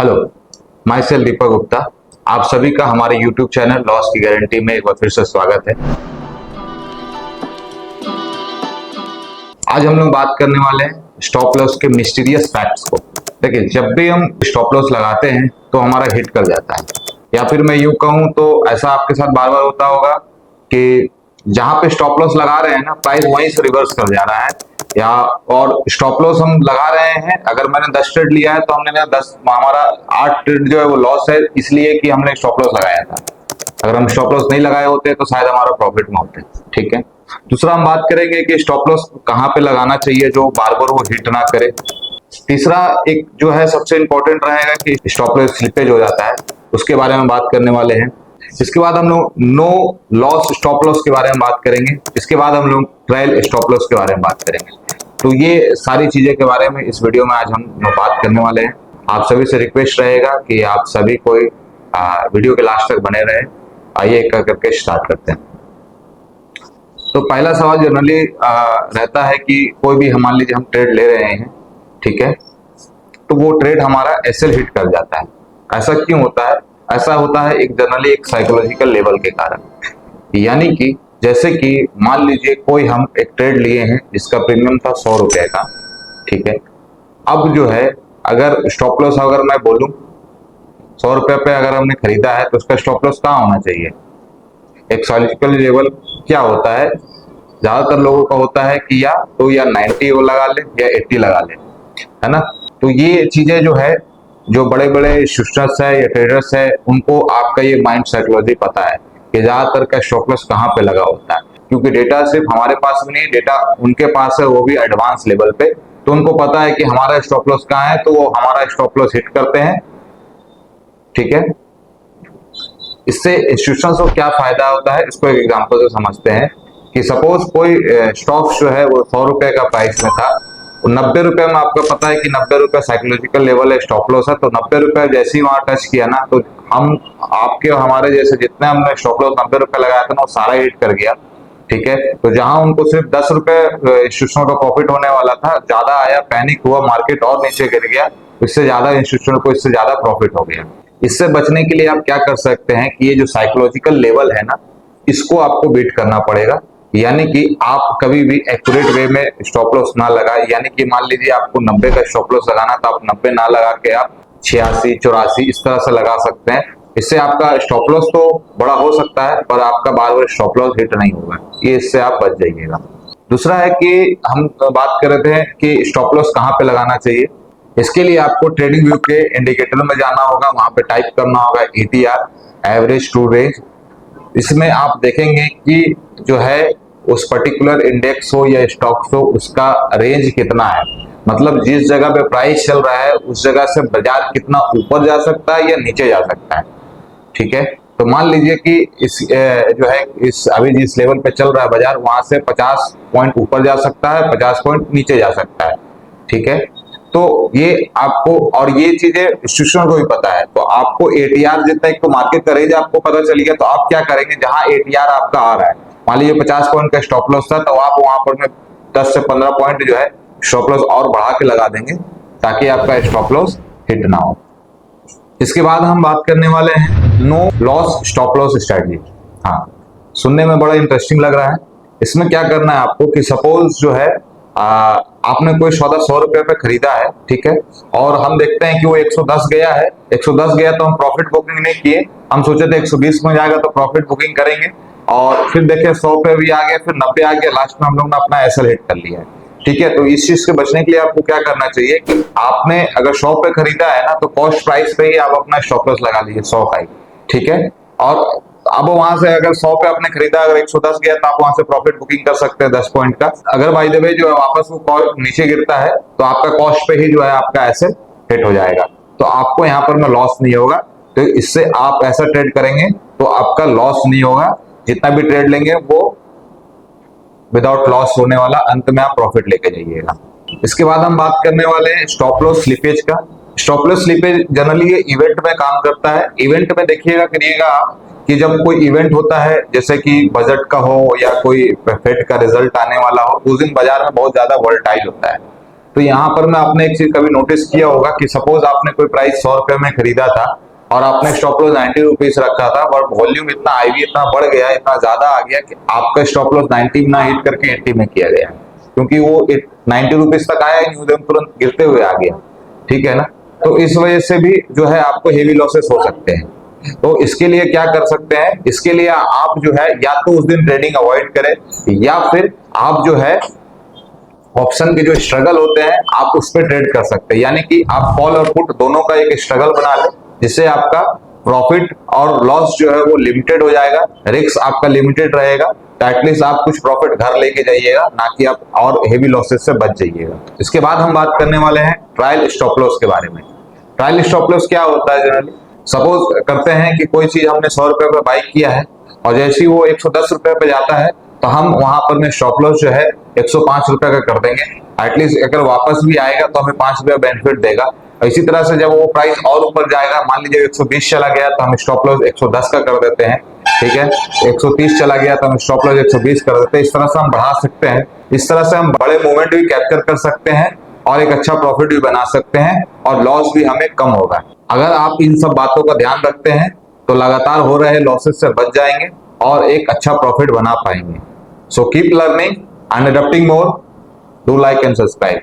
Hello, my self Deepak Gupta. आप सभी का हमारे YouTube चैनल लॉस की गारंटी में एक बार फिर से स्वागत है। आज हम लोग बात करने वाले हैं स्टॉप लॉस के मिस्टीरियस फैक्ट्स को। देखिए, जब भी हम स्टॉप लॉस लगाते हैं तो हमारा हिट कर जाता है, या फिर मैं यूं कहूं तो ऐसा आपके साथ बार बार होता होगा कि जहां पे स्टॉप लॉस लगा रहे हैं ना, प्राइस वहीं से रिवर्स कर जा रहा है। या और स्टॉप लॉस हम लगा रहे हैं, अगर मैंने 10 ट्रेड लिया है तो हमने 10 हमारा 8 ट्रेड जो है वो लॉस है, इसलिए कि हमने स्टॉप लॉस लगाया था। अगर हम स्टॉप लॉस नहीं लगाए होते तो शायद हमारा प्रॉफिट में होते। ठीक है। दूसरा हम बात करेंगे कि स्टॉप लॉस कहाँ पे लगाना चाहिए जो बार बार वो हिट ना करे। तीसरा एक जो है सबसे इंपॉर्टेंट रहेगा कि स्टॉप लॉस स्लिपेज हो जाता है, उसके बारे में बात करने वाले हैं। इसके बाद हम लोग नो लॉस स्टॉप लॉस के बारे में बात करेंगे। इसके बाद हम लोग ट्रायल स्टॉप लॉस के बारे में बात करेंगे। तो ये सारी चीजें के बारे में इस वीडियो में आज हम बात करने वाले हैं। आप सभी से रिक्वेस्ट रहेगा कि आप सभी कोई वीडियो के लास्ट तक बने रहे। आइए एक करके स्टार्ट करते हैं। तो पहला सवाल जनरली रहता है कि कोई भी मान लीजिए हम ट्रेड ले रहे हैं, ठीक है, तो वो ट्रेड हमारा एसएल हिट कर जाता है। ऐसा क्यों होता है? ऐसा होता है एक जनरली एक साइकोलॉजिकल लेवल के कारण। यानी कि जैसे कि मान लीजिए कोई हम एक ट्रेड लिए हैं जिसका प्रीमियम था 100 रुपए का, ठीक है। अब जो है अगर स्टॉप लॉस अगर मैं बोलूं 100 रुपए पे अगर हमने खरीदा है तो उसका स्टॉप लॉस कहाँ होना चाहिए? एक साइकोलॉजिकल लेवल क्या होता है, ज्यादातर लोगों का होता है कि या 90 वो लगा ले या 80 लगा ले, है ना। तो ये चीजें जो है, जो बड़े बड़े इंस्टीट्यूशंस है या ट्रेडर्स है, उनको आपका ये माइंड साइकोलॉजी पता है कि ज्यादातर का स्टॉप लॉस कहाँ पे लगा होता है। क्योंकि डेटा सिर्फ हमारे पास भी नहीं, डेटा उनके पास है, वो भी एडवांस लेवल पे। तो उनको पता है कि हमारा स्टॉप लॉस कहाँ है, तो वो हमारा स्टॉप लॉस हिट करते हैं। ठीक है। इससे इंस्टीट्यूशंस को क्या फायदा होता है, इसको एक एग्जांपल से समझते हैं कि सपोज कोई स्टॉक जो है वो 100 रुपए का प्राइस में था, 90 रुपए में आपको पता है कि 90 रुपए साइकोलॉजिकल लेवल है, स्टॉप लॉस है। तो 90 रुपए जैसे ही वहां टच किया ना, तो हम आपके हमारे जैसे जितने हमने स्टॉप लॉस 90 रुपए लगाया था ना, वो सारा हिट कर गया। ठीक है। तो जहां उनको सिर्फ 10 रुपए इंस्टीट्यूशन का प्रॉफिट होने वाला था, ज्यादा आया, पैनिक हुआ, मार्केट और नीचे गिर गया, इससे ज्यादा इंस्टीट्यूशन को इससे ज्यादा प्रॉफिट हो गया। इससे बचने के लिए आप क्या कर सकते हैं कि ये जो साइकोलॉजिकल लेवल है ना, इसको आपको बीट करना पड़ेगा। यानी कि आप कभी भी एक्यूरेट वे में स्टॉप लॉस ना लगाए। यानी कि मान लीजिए आपको 90 का स्टॉप लॉस लगाना था, आप 90 ना लगा के आप 86, 84 इस तरह से लगा सकते हैं। इससे आपका स्टॉप लॉस तो बड़ा हो सकता है, पर आपका बार बार स्टॉप लॉस हिट नहीं होगा। ये इससे आप बच जाइएगा। दूसरा है कि हम बात कर रहे थे कि स्टॉप लॉस कहाँ पे लगाना चाहिए। इसके लिए आपको ट्रेडिंग व्यू के इंडिकेटर में जाना होगा, वहां पे टाइप करना होगा ETR, एवरेज टू रेंज। इसमें आप देखेंगे कि जो है उस पर्टिकुलर इंडेक्स हो या स्टॉक्स हो, उसका रेंज कितना है। मतलब जिस जगह पे प्राइस चल रहा है उस जगह से बाजार कितना ऊपर जा सकता है या नीचे जा सकता है। ठीक है। तो मान लीजिए कि इस जो है इस अभी जिस लेवल पे चल रहा है बाजार, वहां से 50 पॉइंट ऊपर जा सकता है, 50 पॉइंट नीचे जा सकता है। ठीक है। तो ये आपको, और ये चीजें इंस्टीट्यूशन को भी पता है, तो आपको ATR जितना एक तो मार्केट का रेंज आपको पता चल गया, तो आप क्या करेंगे, जहां ATR आपका आ रहा है, मान लीजिए 50 पॉइंट का स्टॉप लॉस था, तो आप वहां पर में 10 से 15 पॉइंट जो है स्टॉप लॉस और बढ़ा के लगा देंगे, ताकि आपका स्टॉप लॉस हिट ना हो। इसके बाद हम बात करने वाले हैं no loss stop loss strategy. हाँ, सुनने में बड़ा इंटरेस्टिंग लग रहा है। इसमें क्या करना है आपको कि सपोज जो है आपने कोई सौदा 100 रुपए पे खरीदा है, ठीक है, और हम देखते हैं कि वो 110 गया है। 110 गया तो हम प्रॉफिट बुकिंग नहीं किए, हम सोचे थे 120 में जाएगा तो प्रॉफिट बुकिंग करेंगे, और फिर देखे 100 पे भी आ गया, फिर 90 आ गया, लास्ट में हम लोग ने अपना एसएल हिट कर लिया है। ठीक है। तो इस चीज से बचने के लिए आपको क्या करना चाहिए कि आपने अगर 100 पे खरीदा है ना, तो कॉस्ट प्राइस पे ही आप अपना स्टॉप लॉस लगा लीजिए 100 का ही। ठीक है। और अब वहां से अगर 100 पे आपने खरीदा, अगर 110 गया तो आप वहां से प्रॉफिट बुकिंग कर सकते हैं 10 पॉइंट का। अगर बाय द वे जो है वापस वो नीचे गिरता है, तो आपका कॉस्ट पे ही जो है आपका एसेट हिट हो जाएगा, तो आपको यहाँ पर में लॉस नहीं होगा। तो इससे आप ऐसा ट्रेड करेंगे तो आपका लॉस नहीं होगा। जितना भी ट्रेड लेंगे वो विदाउट लॉस होने वाला, अंत में आप प्रॉफिट लेके जाइएगा। इसके बाद हम बात करने वाले हैं स्टॉप लॉस स्लिपेज का। स्टॉप लॉस स्लिपेज जनरली ये इवेंट में काम करता है। इवेंट में देखिएगा करिएगा कि जब कोई इवेंट होता है, जैसे कि बजट का हो या कोई फेड का रिजल्ट आने वाला हो, उस दिन बाजार में बहुत ज्यादा वोलेटाइल होता है। तो यहाँ पर मैं आपने एक चीज कभी नोटिस किया होगा कि सपोज आपने कोई प्राइस 100 रुपए में खरीदा था और आपने स्टॉप लॉस 90 रुपीज रखा था, बट वॉल्यूम इतना आईवी इतना बढ़ गया, इतना ज्यादा आ गया कि आपका स्टॉप लॉस 90 ना हिट करके 80 में किया गया, क्योंकि वो 90 रुपीज तक आया ही नहीं, उधर तुरंत गिरते हुए आ गया। ठीक है ना, तो इस वजह से भी जो है आपको हेवी लॉसेस हो सकते हैं। तो इसके लिए क्या कर सकते हैं, इसके लिए आप जो है या तो उस दिन ट्रेडिंग अवॉइड करें, या फिर आप जो है ऑप्शन के जो स्ट्रगल होते हैं आप उस पर ट्रेड कर सकते हैं, यानी कि आप कॉल और पुट दोनों का एक स्ट्रगल बना लें, जिससे आपका प्रॉफिट और लॉस जो है वो लिमिटेड हो जाएगा, रिस्क आपका लिमिटेड रहेगा, तो एटलीस्ट आप कुछ प्रॉफिट घर लेके जाइएगा, ना कि आप और हेवी लॉसेस से बच जाइएगा। इसके बाद हम बात करने वाले हैं ट्रायल स्टॉप लॉस के बारे में। ट्रायल स्टॉप लॉस क्या होता है जनरली, सपोज करते हैं कि कोई चीज हमने 100 रुपए पे बाई किया है और जैसे ही वो 110 रुपए पे जाता है तो हम वहां पर में स्टॉप लॉस जो है 105 रुपए का कर देंगे। एटलीस्ट अगर वापस भी आएगा तो हमें 5 रुपया बेनिफिट देगा। इसी तरह से जब वो प्राइस और ऊपर जाएगा, मान लीजिए 120 चला गया तो हम स्टॉप लॉस 110 का कर देते हैं। ठीक है, 130 चला गया तो हम स्टॉप लॉस 120 कर देते हैं। इस तरह से हम बढ़ा सकते हैं, इस तरह से हम बड़े मूवमेंट भी कैप्चर कर सकते हैं और एक अच्छा प्रॉफिट भी बना सकते हैं और लॉस भी हमें कम होगा। अगर आप इन सब बातों का ध्यान रखते हैं तो लगातार हो रहे लॉसेस से बच जाएंगे और एक अच्छा प्रॉफिट बना पाएंगे। So keep learning and adopting more, do like and subscribe.